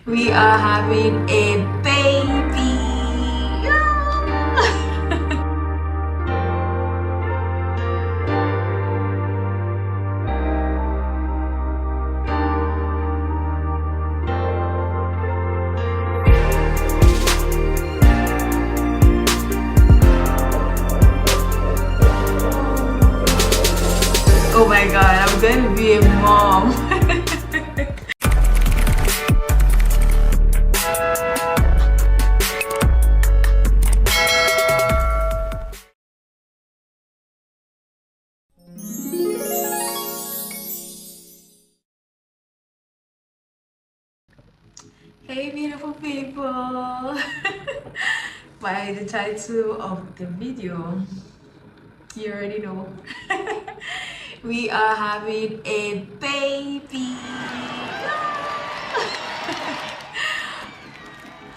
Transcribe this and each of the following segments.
We are having a baby. Oh my god, I'm going to be a mom. Hey beautiful people. By the title of the video, you already know. We are having a baby.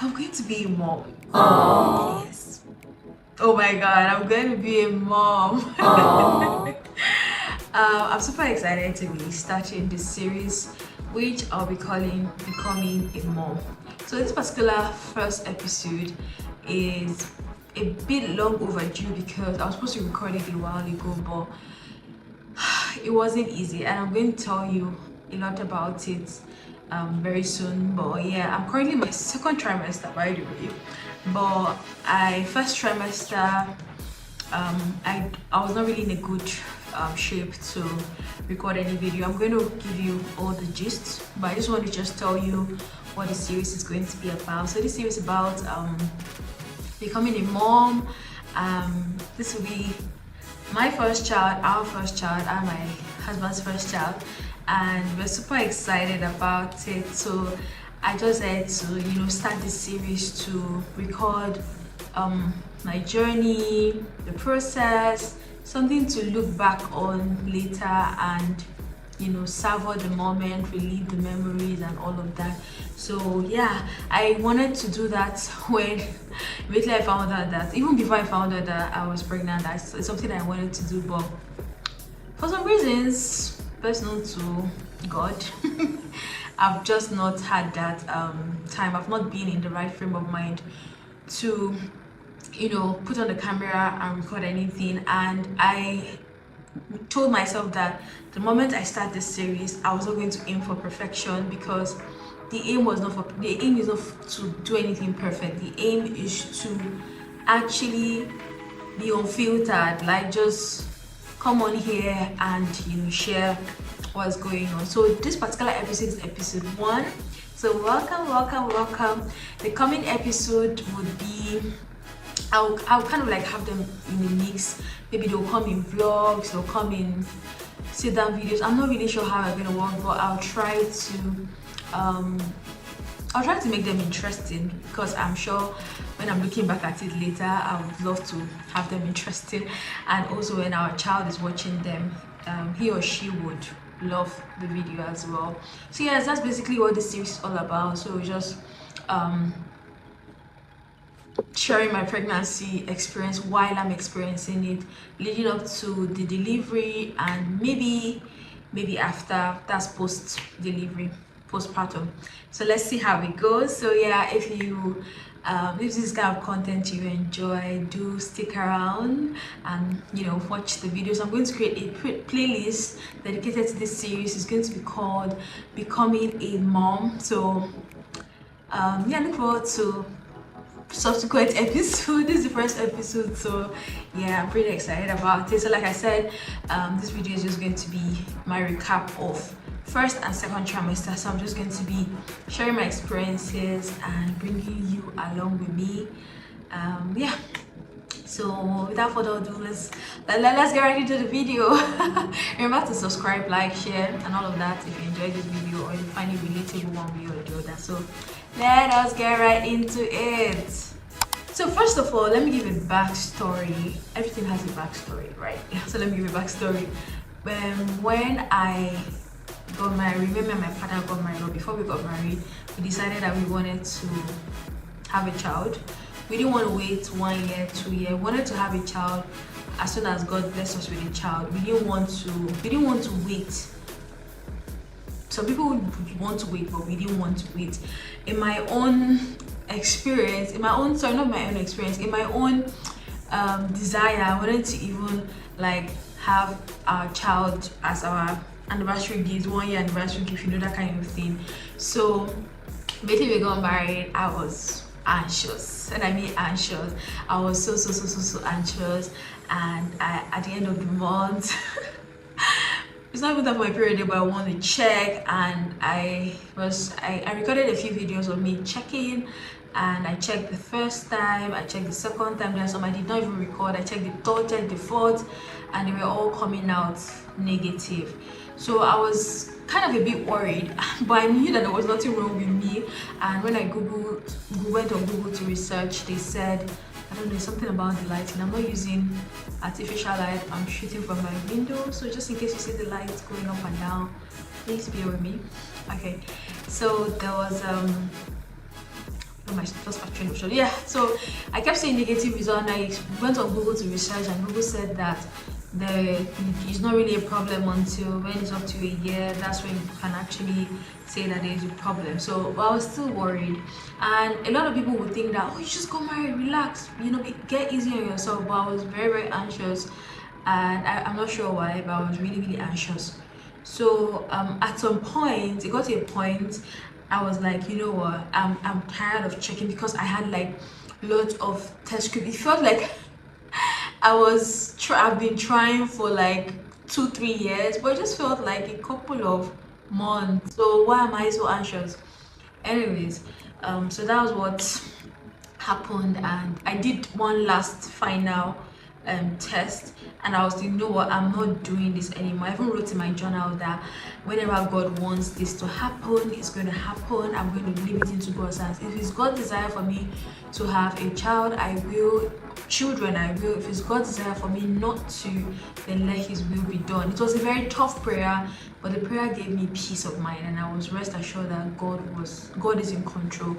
I'm going to be a mom. Aww. Yes. Oh my god, I'm going to be a mom. I'm super excited to be starting this series, which I'll be calling Becoming a Mom. So this particular first episode is a bit long overdue because I was supposed to record it a while ago, but it wasn't easy, and I'm going to tell you a lot about it very soon. But yeah, I'm currently in my second trimester, by the way, but first trimester I was not really in a good shape to record any video. I'm going to give you all the gist, but I just want to just tell you what the series is going to be about. So this series is about becoming a mom. This will be my first child, our first child, and my husband's first child, and we're super excited about it. So I just had to start this series to record my journey, the process, something to look back on later, and savor the moment, relive the memories and all of that. So yeah, I wanted to do that when immediately I found out that, even before I found out that I was pregnant, that's something I wanted to do, but for some reasons best known to God, I've just not had that time. I've not been in the right frame of mind to put on the camera and record anything. And I told myself that the moment I start this series, I was not going to aim for perfection, because the aim is not to do anything perfect. The aim is to actually be unfiltered, like just come on here and share what's going on. So this particular episode is episode 1. So welcome. The coming episode would be, I'll kind of like have them in a mix. Maybe they'll come in vlogs, they'll come in sit down videos. I'm not really sure how I'm gonna work, but I'll try to make them interesting, because I'm sure when I'm looking back at it later, I would love to have them interesting. And also when our child is watching them, he or she would love the video as well. So yes, that's basically what the series is all about. So just sharing my pregnancy experience while I'm experiencing it, leading up to the delivery, and maybe after, that's post delivery, postpartum. So let's see how it goes. So yeah, if this is kind of content you enjoy, do stick around and watch the videos. I'm going to create a playlist dedicated to this series. It's going to be called Becoming a Mom. So yeah, look forward to subsequent episode. This is the first episode, so yeah, I'm pretty excited about it. So like I said, this video is just going to be my recap of first and second trimester. So I'm just going to be sharing my experiences and bringing you along with me. Yeah, so without further ado, let's get right into the video. Remember to subscribe, like, share and all of that if you enjoyed this video or you find it relatable one way or the other. So let us get right into it. So first of all, let me give a backstory. Everything has a backstory, right? So let me give a backstory. When I got married, me and my partner got married, or before we got married, we decided that we wanted to have a child. We didn't want to wait 1 year, 2 years. We wanted to have a child as soon as God blessed us with a child. We didn't want to wait some people would want to wait, but we didn't want to wait. In my own experience, in my own, sorry, not my own experience, in my own desire, I wanted to even like have our child as our anniversary gift, 1 year anniversary gift, you know, that kind of thing. So basically we got married, I was anxious, and I mean anxious. I was so anxious, and at the end of the month it's not even that my period, but I want to check, and I recorded a few videos of me checking, and I checked the first time, I checked the second time, then some I did not even record, I checked the third, checked the fourth, and they were all coming out negative. So I was kind of a bit worried, but I knew that there was nothing wrong with me. And when I went on Google to research, they said, I don't know, something about the lighting. I'm not using artificial light, I'm shooting from my window, so just in case you see the lights going up and down, please bear with me. Okay, so there was yeah, so I kept saying negative result, and I went on Google to research, and Google said that it's not really a problem until when it's up to a year. That's when you can actually say that there's a problem. So I was still worried, and a lot of people would think that, oh, you just got married, relax, you know, get easy on yourself. But I was very anxious, and I'm not sure why, but I was really anxious. So at some point, it got to a point I was like, you know what, I'm tired of checking, because I had like loads of test script. It felt like I've been trying for like 2-3 years, but it just felt like a couple of months. So why am I so anxious? Anyways, so that was what happened, and I did one last final test, and I was thinking, you know what, I'm not doing this anymore. I even wrote in my journal that whenever God wants this to happen, it's going to happen. I'm going to leave it into God's hands. If it's God's desire for me to have a child, I will. Children, I will. If it's God's desire for me not to, then let His will be done. It was a very tough prayer, but the prayer gave me peace of mind, and I was rest assured that God is in control.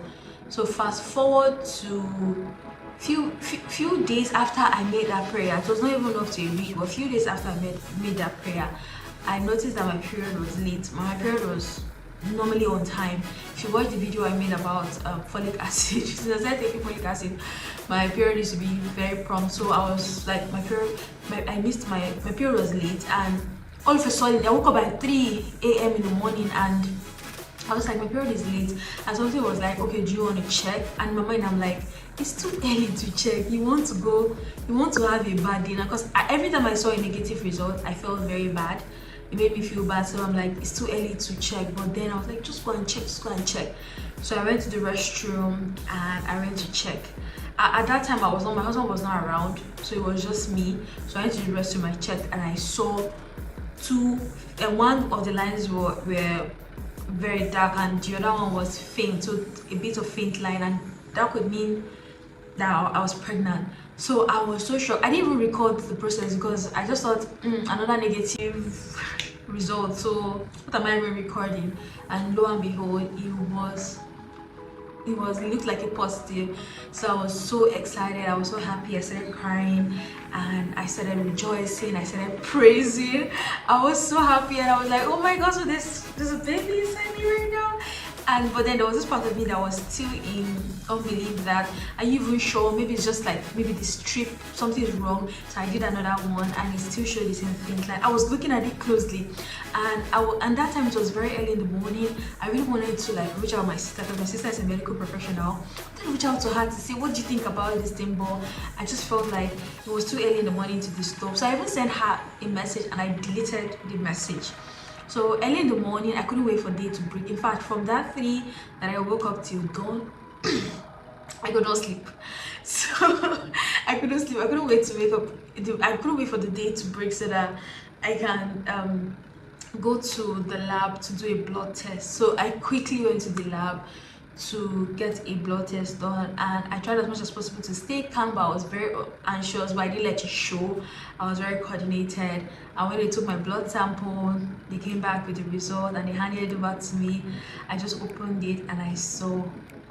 So fast forward to few days after I made that prayer. It was not even up to a week, but a few days after I made that prayer, I noticed that my period was late. My period was normally on time. If you watch the video I made about folic acid, since I started taking folic acid, my period used to be very prompt. So I was like, my period was late, and all of a sudden I woke up at 3 a.m. in the morning, and I was like, my period is late, and something was like, okay, do you want to check? And in my mind I'm like, it's too early to check. You want to have a bad day now, because every time I saw a negative result, I felt very bad. It made me feel bad, so I'm like, it's too early to check. But then I was like, just go and check. So I went to the restroom and I went to check. At that time, my husband was not around, so it was just me. So I went to the restroom, I checked, and I saw one of the lines were very dark, and the other one was faint, so a bit of faint line, and that could mean that I was pregnant. So I was so shocked. I didn't even record the process, because I just thought, another negative result, so what am I even recording? And lo and behold, it looked like a positive. So I was so excited, I was so happy. I started crying, and I started rejoicing, I started praising. I was so happy, and I was like, oh my god, so there's a baby inside me right now. But then there was this part of me that was still in unbelief, that are you even sure? Maybe it's just like, maybe the strip, something is wrong. So I did another one, and it still showed the same thing. Like, I was looking at it closely, and that time it was very early in the morning. I really wanted to like reach out to my sister, because my sister is a medical professional. I wanted to reach out to her to say, what do you think about this thing? But I just felt like it was too early in the morning to disturb. So I even sent her a message, and I deleted the message. So early in the morning, I couldn't wait for day to break. In fact, from that 3 that I woke up till dawn, I could not sleep. So I couldn't sleep. I couldn't wait to wake up. I couldn't wait for the day to break so that I can go to the lab to do a blood test. So I quickly went to the lab to get a blood test done, and I tried as much as possible to stay calm, but I was very anxious, but I didn't let it show. I was very coordinated, and when they took my blood sample, they came back with the result and they handed it over to me. I just opened it and I saw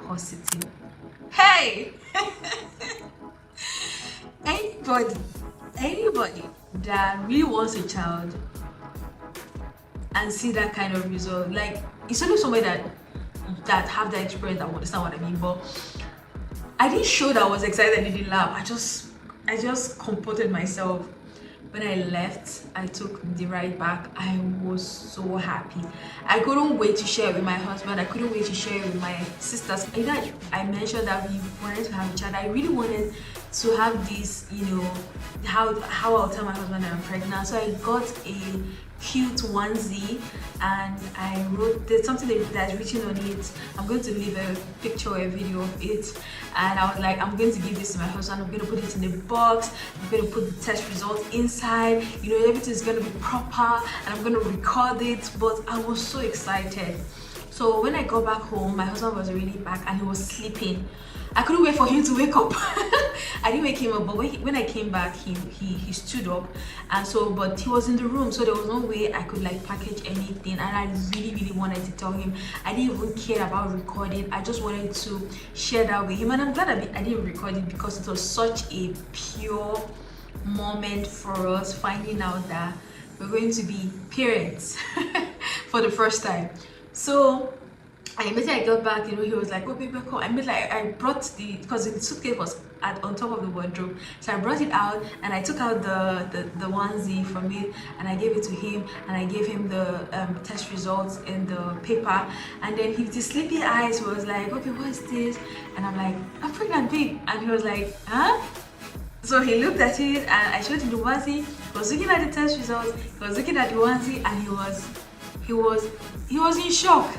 positive. Hey! anybody that really wants a child, and see that kind of result. Like, it's only somebody that have that experience that will understand what I mean. But I didn't show that I was excited in the lab. I just comported myself. When I left, I took the ride back. I was so happy. I couldn't wait to share it with my husband. I couldn't wait to share it with my sisters. I mentioned that we wanted to have a child. I really wanted to have this, how I'll tell my husband that I'm pregnant. So I got a cute onesie, and I wrote, there's something that's written on it. I'm going to leave a picture or a video of it, and I was like, I'm going to give this to my husband. I'm going to put it in a box. I'm going to put the test results inside. Everything's going to be proper, and I'm going to record it. But I was so excited. So when I got back home, my husband was already back, and he was sleeping. I couldn't wait for him to wake up. I didn't wake him up, but when I came back, he stood up, and but he was in the room, so there was no way I could like package anything, and I really wanted to tell him. I didn't even care about recording. I just wanted to share that with him, and I'm glad I didn't record it, because it was such a pure moment for us, finding out that we're going to be parents for the first time. So immediately I got back, he was like, "Oh, baby, come." I brought because the suitcase was on top of the wardrobe, so I brought it out, and I took out the onesie from it, and I gave it to him, and I gave him the test results in the paper, and then with his sleepy eyes, he was like, "Okay, what's this?" And I'm like, "I'm pregnant, babe." And he was like, "Huh?" So he looked at it, and I showed him the onesie. He was looking at the test results, he was looking at the onesie, and he was in shock.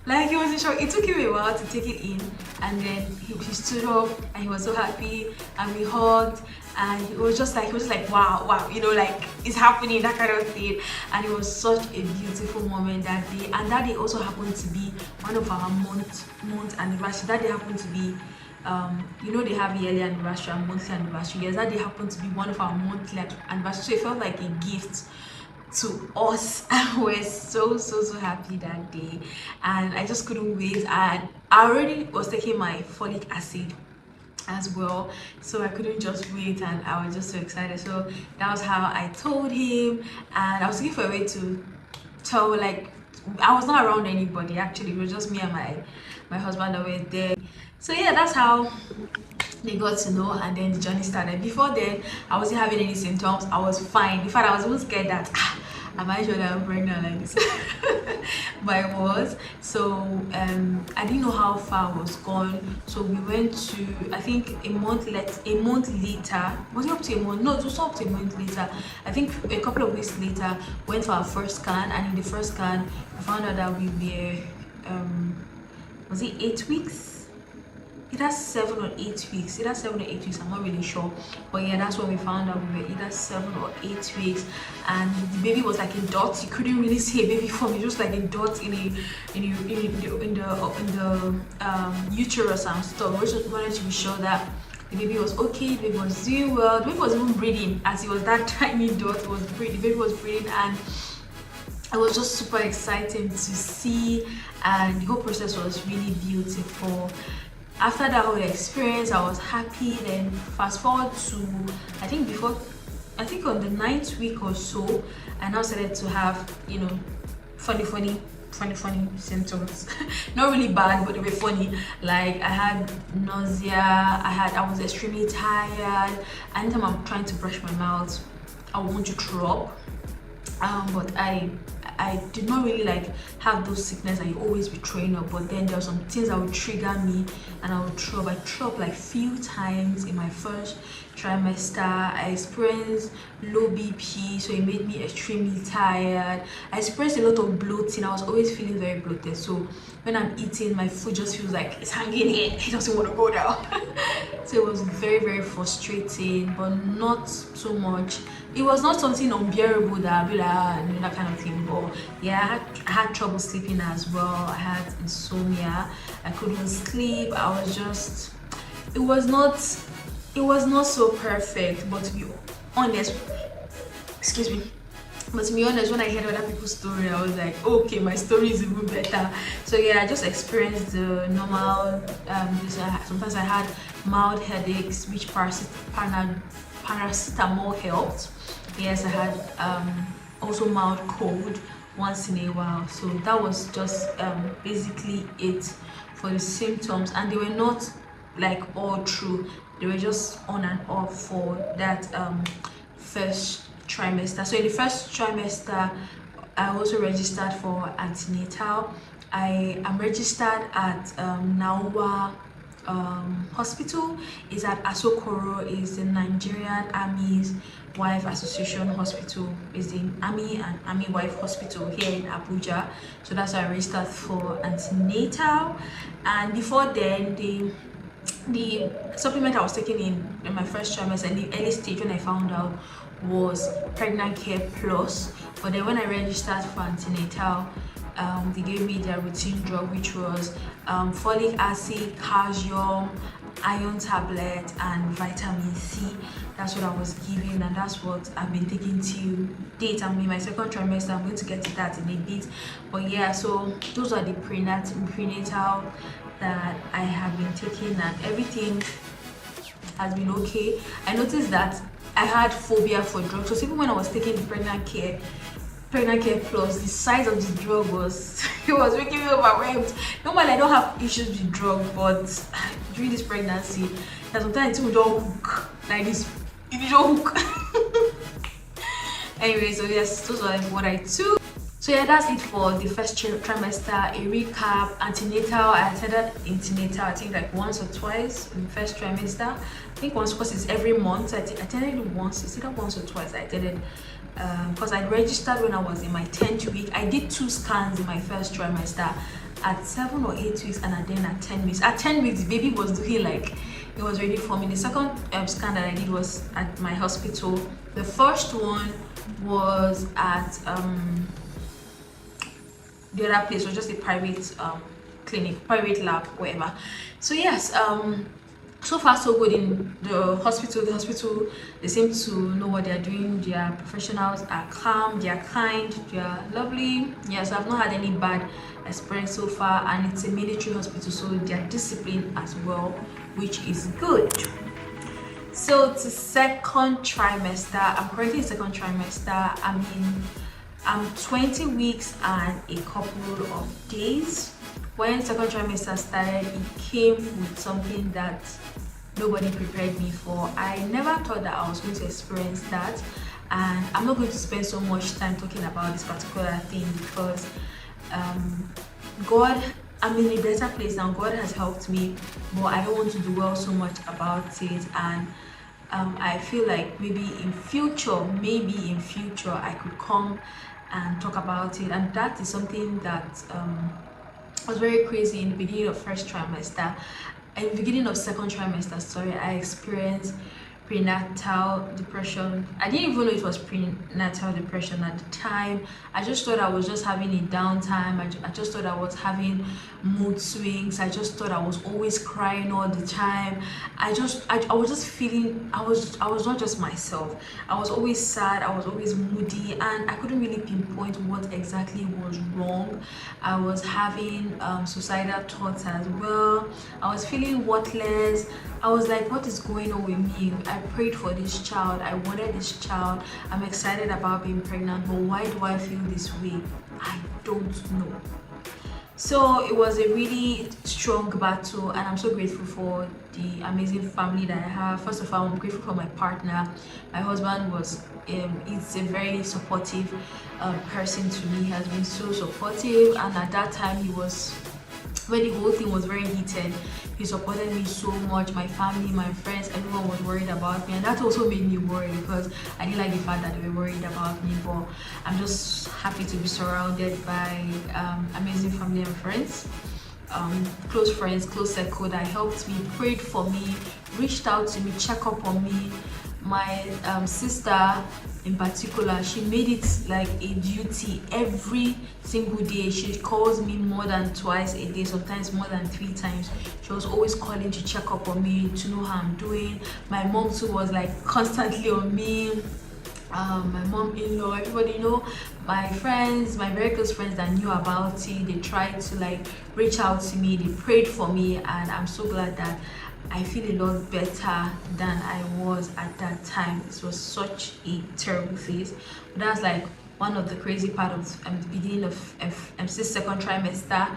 Like, he was in shock. It took him a while to take it in, and then he stood up, and he was so happy, and we hugged, and he was just like, wow, like, it's happening, that kind of thing. And it was such a beautiful moment that day. And that day also happened to be one of our month anniversary. That day happened to be they have yearly anniversary and monthly anniversary. Yes, that day happened to be one of our monthly anniversary, so it felt like a gift to us. We're so happy that day, and I just couldn't wait. And I already was taking my folic acid as well, so I couldn't just wait, and I was just so excited. So that was how I told him, and I was looking for a way to tell, like, I was not around anybody. Actually, it was just me and my husband that were there. So yeah, that's how they got to know, and then the journey started. Before then, I wasn't having any symptoms. I was fine. In fact, I was even scared that am I sure that I'm pregnant like this? But I was. So I didn't know how far I was gone. So we went to, I think a month later. Was it up to a month? No, it was not up to a month later. I think a couple of weeks later, went for our first scan, and in the first scan, we found out that we were was it 8 weeks? Either 7 or 8 weeks. Either 7 or 8 weeks, I'm not really sure. But yeah, that's when we found out we were either 7 or 8 weeks, and the baby was like a dot. You couldn't really see a baby form. It was just like a dot in the uterus and stuff. We just wanted to be sure that the baby was okay, the baby was doing well. The baby was even breathing, as it was that tiny dot. It was breathing. The baby was breathing, and it was just super exciting to see, and the whole process was really beautiful. After that whole experience, I was happy. Then fast forward to, I think on the 9th week or so, I now started to have funny symptoms. Not really bad, but they were funny. Like, I had nausea, I was extremely tired. Anytime I'm trying to brush my mouth, I want to throw up. But I did not really like have those sickness that you always be throwing up, but then there were some things that would trigger me, and I would throw up. I threw up like few times in my first trimester. I experienced low BP, so it made me extremely tired. I experienced a lot of bloating. I was always feeling very bloated, so when I'm eating, my food just feels like it's hanging here. It doesn't want to go down. So it was very frustrating, but not so much. It was not something unbearable that I'd be like, that kind of thing. But yeah, I had trouble sleeping as well. I had insomnia. I couldn't sleep. I was just, it was not so perfect. But to be honest, but to be honest, when I heard other people's story, I was like, okay, my story is even better. So yeah, I just experienced the normal. Sometimes I had mild headaches, which paracetamol helped. Yes, I had also mild cold, once in a while. So that was just basically it for the symptoms, and they were not like all through, they were just on and off for that first trimester. So in the first trimester, I also registered for antenatal. I am registered at Nawa hospital. Is at Asokoro, is the Nigerian Army's Wife Association Hospital, is the Army and Army Wife Hospital here in Abuja. So that's why I registered for antenatal. And before then, the supplement I was taking in my first trimester, in the early stage when I found out, was Pregnant Care Plus. But then when I registered for antenatal, they gave me their routine drug, which was folic acid, calcium, iron tablet, and vitamin C. That's what I was given, and that's what I've been taking till date. I'm in my second trimester. I'm going to get to that in a bit. But yeah, so those are the prenatal that I have been taking, and everything has been okay. I noticed that I had phobia for drugs, so even when I was taking the Pregnant Care Plus, the size of the drug was it was making me overwhelmed. Normally I don't have issues with drug, but during this pregnancy, that sometimes it don't hook like this. If you don't hook. Anyway, so yes, those are what I took. So yeah, that's it for the first trimester. A recap: antenatal, I attended antenatal I think like once or twice in the first trimester. I think once, because it's every month. I attended it once. It's either once or twice I attended, because I registered when I was in my 10th week. I did 2 scans in my first trimester, at 7 or 8 weeks and then at 10 weeks. At 10 weeks, the baby was looking like it was ready for me. The second scan that I did was at my hospital. The first one was at the other place, was just a private clinic, private lab, whatever. So yes, so far so good in the hospital. The hospital, they seem to know what they're doing. Their professionals are calm, they are kind, they are lovely. Yes, I've not had any bad experience so far, and it's a military hospital, so they're disciplined as well, which is good. So to second trimester, I'm currently in second trimester. I'm 20 weeks and a couple of days. When second trimester started, it came with something that nobody prepared me for. I never thought that I was going to experience that, and I'm not going to spend so much time talking about this particular thing because God, I'm in a better place now. God has helped me, but I don't want to dwell so much about it. And I feel like maybe in future I could come and talk about it. And that is something that was very crazy in the beginning of first trimester. In the beginning of second trimester, sorry, I experienced prenatal depression. I didn't even know it was prenatal depression at the time. I just thought I was just having a downtime. I just thought I was having mood swings. I just thought I was always crying all the time. I was just feeling, I was not just myself. I was always sad, I was always moody, and I couldn't really pinpoint what exactly was wrong. I was having suicidal thoughts as well. I was feeling worthless. I was like, what is going on with me? I prayed for this child. I wanted this child. I'm excited about being pregnant, but why do I feel this way? I don't know. So it was a really strong battle, and I'm so grateful for the amazing family that I have. First of all, I'm grateful for my partner. My husband was he's a very supportive person to me. He has been so supportive, and at that time he was, when the whole thing was very heated, he supported me so much. My family, my friends, everyone was worried about me, and that also made me worried because I didn't like the fact that they were worried about me. But I'm just happy to be surrounded by amazing family and friends, close friends, close circle that helped me, prayed for me, reached out to me, check up on me. My sister in particular, she made it like a duty every single day. She calls me more than twice a day, sometimes more than 3 times. She was always calling to check up on me, to know how I'm doing. My mom too was like constantly on me. My mom-in-law, everybody, you know, my friends, my very close friends that knew about it, they tried to like reach out to me, they prayed for me, and I'm so glad that I feel a lot better than I was at that time. It was such a terrible phase, but that's like one of the crazy part of the beginning of this second trimester.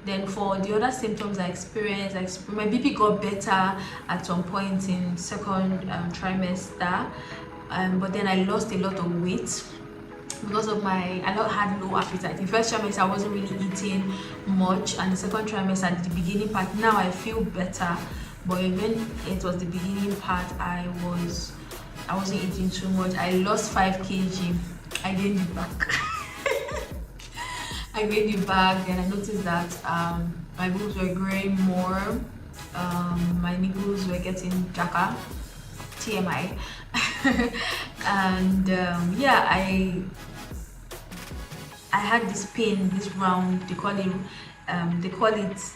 Then for the other symptoms I experienced, my BP got better at some point in second trimester, but then I lost a lot of weight because of I had low appetite. In first trimester I wasn't really eating much, and the second trimester at the beginning part, now I feel better, but even it was the beginning part, I wasn't eating too much. I lost 5 kg. I gained it back. I gained it back, and I noticed that my boobs were growing more, my nipples were getting darker, TMI. And yeah, I had this pain, this round, they call it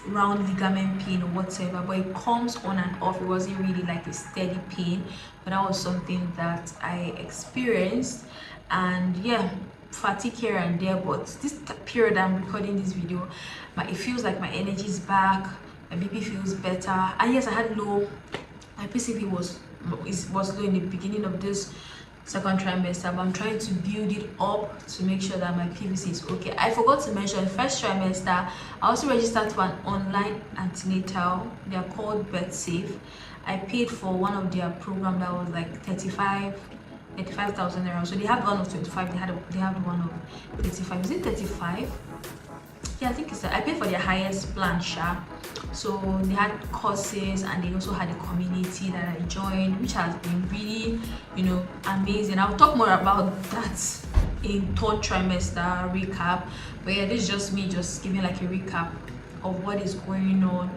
round ligament pain or whatever, but it comes on and off. It wasn't really like a steady pain, but that was something that I experienced. And yeah, fatigue here and there, but this period I'm recording this video, it feels like my energy is back, my BP feels better. And yes, I had low, my PCP was low in the beginning of this second trimester, but I'm trying to build it up to make sure that my PVC is okay. I forgot to mention, first trimester I also registered for an online antenatal. They are called BirthSafe. I paid for one of their program that was like 35,000 naira. So they had one of 25, they had one of 35. Is it 35? Yeah, I think it's that. I paid for their highest plan, so they had courses, and they also had a community that I joined, which has been really, amazing. I'll talk more about that in third trimester recap, but yeah, this is just me just giving like a recap of what is going on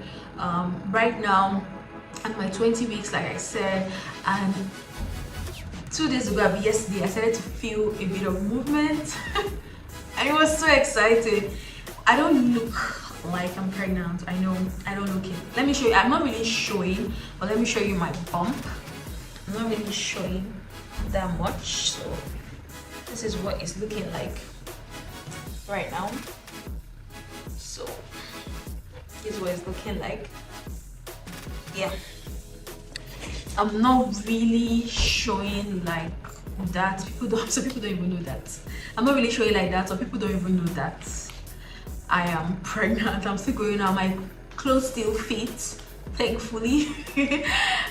right now. At my 20 weeks, like I said, and 2 days ago, yesterday, I started to feel a bit of movement and it was so exciting. I don't look like I'm pregnant. I know I don't look it. Let me show you. I'm not really showing, but let me show you my bump. I'm not really showing that much, so this is what it's looking like right now. So this is what it's looking like. Yeah, I'm not really showing like that. Some people don't even know that. I'm not really showing like that. Some people don't even know that I am pregnant. I'm still going out. My clothes still fit, thankfully.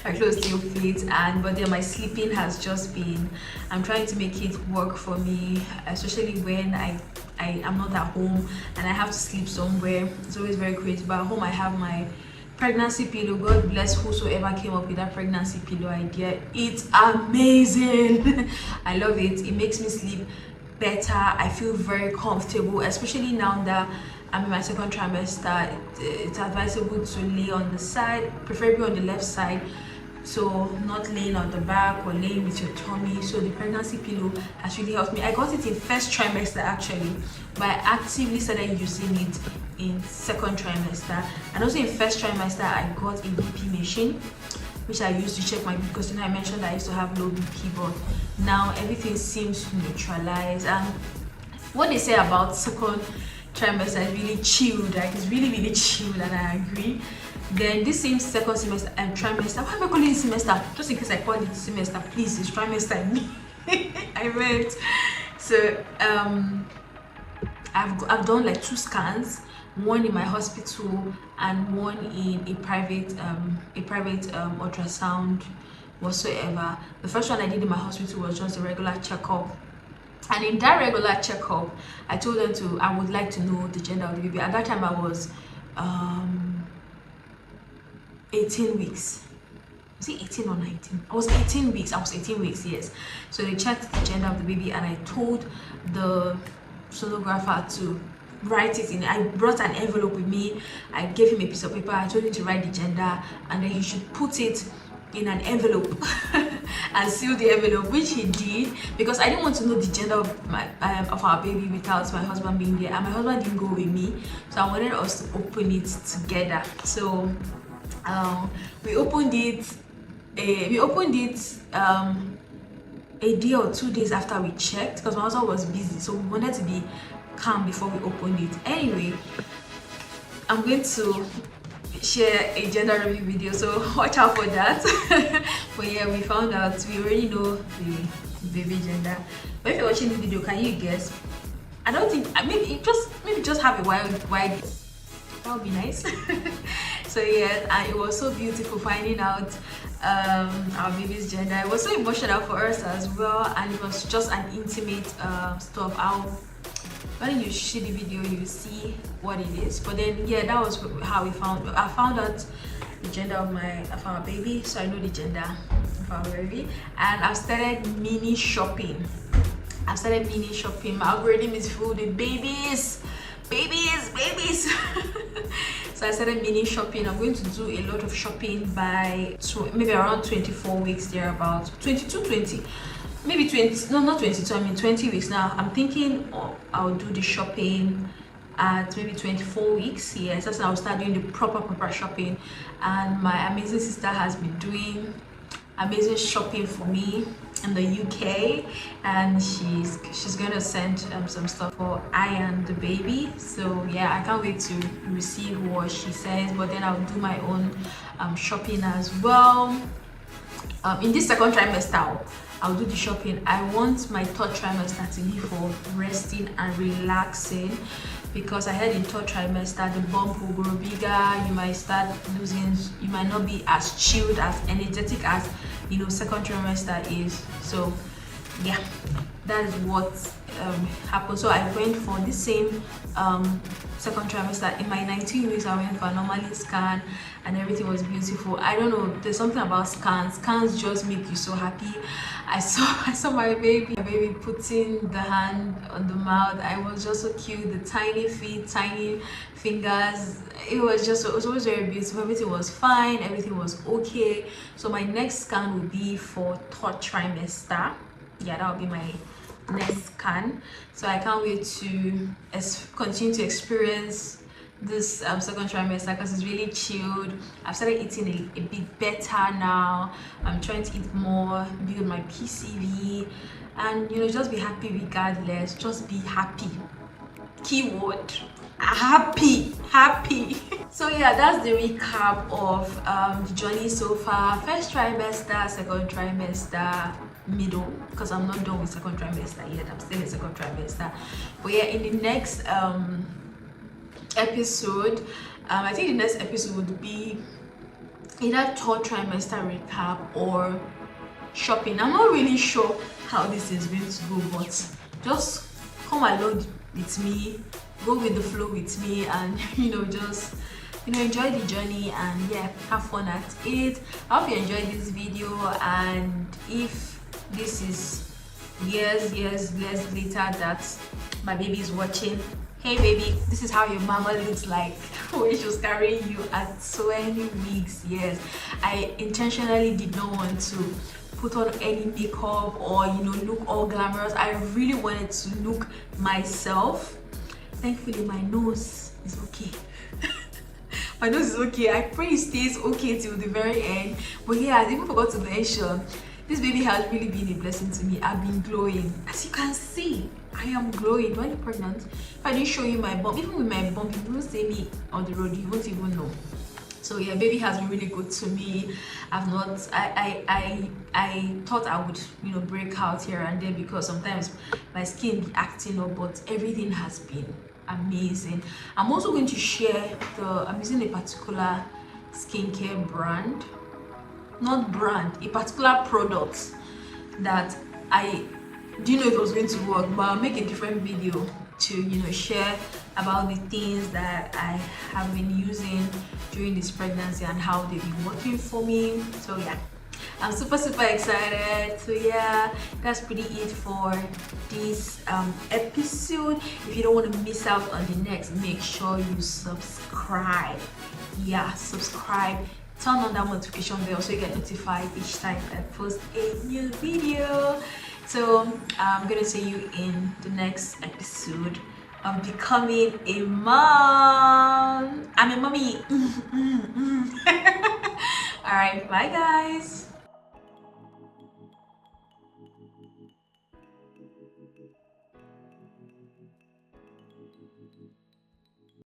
My clothes still fit, but then my sleeping has just been, I'm trying to make it work for me, especially when I am not at home and I have to sleep somewhere. It's always very crazy, but at home I have my pregnancy pillow. God bless whosoever came up with that pregnancy pillow idea. It's amazing. I love it. It makes me sleep better. I feel very comfortable, especially now that I'm in my second trimester. It's advisable to lay on the side, preferably on the left side, so not laying on the back or laying with your tummy. So the pregnancy pillow has really helped me. I got it in first trimester actually, but I actively started using it in second trimester. And also in first trimester I got a BP machine, which I used to check my BP, because I mentioned that I used to have low BP, but now everything seems to neutralize. And what they say about second trimester is really chilled, like it's really chilled, and I agree. Then this same second semester and trimester, why am I calling it semester? Just in case I call it semester, please, it's trimester. I meant. So I've done like 2 scans, one in my hospital and one in a private ultrasound whatsoever. The first one I did in my hospital was just a regular checkup, and in that regular checkup I told them I would like to know the gender of the baby. At that time I was 18 weeks. Was it 18 or 19? I was 18 weeks. I was 18 weeks, yes. So they checked the gender of the baby, and I told the sonographer to write it in. I brought an envelope with me. I gave him a piece of paper. I told him to write the gender, and then he should put it in an envelope and seal the envelope, which he did, because I didn't want to know the gender of my of our baby without my husband being there, and my husband didn't go with me, so I wanted us to open it together. So we opened it a day or 2 days after we checked, because my husband was busy, so we wanted to be calm before we opened it. Anyway, I'm going to share a gender reveal video, so watch out for that. But yeah, we found out, we already know baby gender. But if you're watching the video, can you guess? I don't think, I mean, maybe just have a wide, that would be nice. So yeah, and it was so beautiful finding out our baby's gender. It was so emotional for us as well, and it was just an intimate stuff. When you see the video, you see what it is. But then yeah, that was how I found out the gender of our baby, so I know the gender of our baby. And I've started mini shopping. My algorithm is full with babies. So I started mini shopping. I'm going to do a lot of shopping by maybe around 24 weeks, thereabouts. 22, 20, maybe 20, no, not 22, I mean 20 weeks now. I'm thinking I'll do the shopping at maybe 24 weeks. Yes, that's when I'll start doing the proper shopping. And my amazing sister has been doing amazing shopping for me in the UK, and she's gonna send some stuff for I and the baby. So yeah, I can't wait to receive what she says. But then I'll do my own shopping as well. In this second trimester, I'll do the shopping. I want my third trimester to be for resting and relaxing, because I heard in third trimester the bump will grow bigger. You might start losing, you might not be as chilled, as energetic as second trimester is. So yeah, that is what happened. So I went for the same second trimester. In my 19 weeks, I went for a normal scan, and everything was beautiful. I don't know, there's something about scans just make you so happy. I saw my baby putting the hand on the mouth. I was just so cute, the tiny feet, tiny fingers. It was always very beautiful. Everything was fine, everything was okay. So my next scan will be for third trimester. Yeah, that will be my next scan. So I can't wait to continue to experience this second trimester, because it's really chilled. I've started eating a bit better now. I'm trying to eat more, build my PCV, and just be happy regardless. Just be happy. Keyword: happy. So yeah, that's the recap of the journey so far. First trimester, second trimester, middle, because I'm not done with second trimester yet. I'm still in second trimester. But yeah, in the next episode, I think the next episode would be either third trimester recap or shopping. I'm not really sure how this is going to go, but just come along with me, go with the flow with me, and just enjoy the journey, and yeah, have fun at it. I hope you enjoyed this video, and if this is years later that my baby is watching, hey baby, this is how your mama looks like when she was carrying you at 20 weeks. Yes, I intentionally did not want to put on any makeup or look all glamorous. I really wanted to look myself. Thankfully my nose is okay. My nose is okay. I pray it stays okay till the very end. But yeah, I even forgot to mention, this baby has really been a blessing to me. I've been glowing, as you can see. I am glowing. Do I look pregnant? If I didn't show you my bump, even with my bump, if you don't see me on the road, you won't even know. So yeah, baby has been really good to me. I thought I would break out here and there, because sometimes my skin be acting up, but everything has been amazing. I'm also going to share I'm using a particular skincare brand, a particular product that I didn't know if it was going to work, but I'll make a different video to share about the things that I have been using during this pregnancy and how they've been working for me. So yeah, I'm super excited. So yeah, that's pretty it for this episode. If you don't want to miss out on the next, make sure you subscribe. Yeah, subscribe, turn on that notification bell so you get notified each time I post a new video. So I'm gonna see you in the next episode of becoming a mom. I'm a mommy. All right, bye guys.